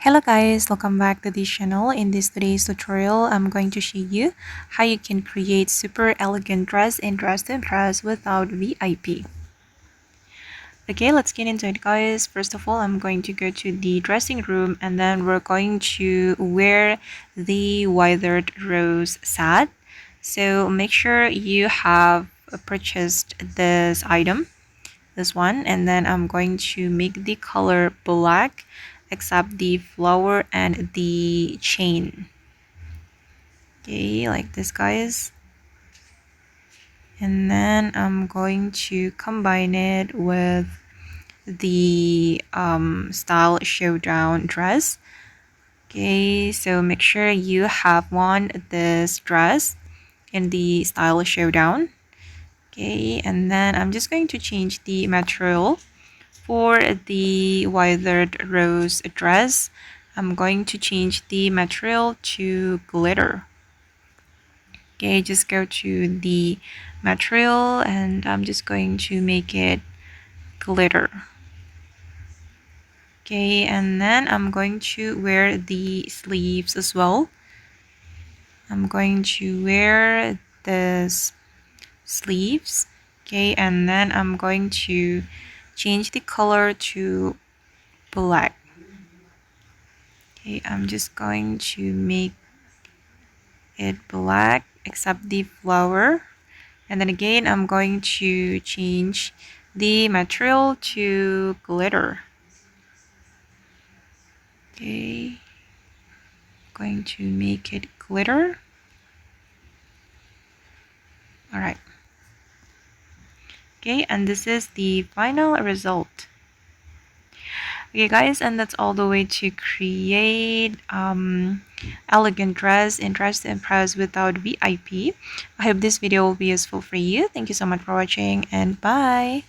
Hello guys, welcome back to this channel. In this today's tutorial, I'm going to show you how you can create super elegant dress and dress to impress without VIP. Okay, let's get into it guys. First of all, I'm going to go to the dressing room and then we're going to wear the withered rose set. So make sure you have purchased this item, this one, and then I'm going to make the color black except the flower and the chain. Okay, like this guys. And then I'm going to combine it with the style showdown dress. Okay, so make sure you have this dress in the style showdown. Okay, and then I'm just going to change the material. For the withered rose dress, I'm going to change the material to glitter. Okay, just go to the material and I'm just going to make it glitter. Okay, and then I'm going to wear the sleeves as well. I'm going to wear this sleeves. Okay, and then I'm going to change the color to black. Okay, I'm just going to make it black except the flower, and then again I'm going to change the material to glitter. Okay, going to make it glitter. All right. Okay, and this is the final result. Okay guys, and that's all the way to create elegant dress and dress to impress without VIP. I hope this video will be useful for you. Thank you so much for watching and bye.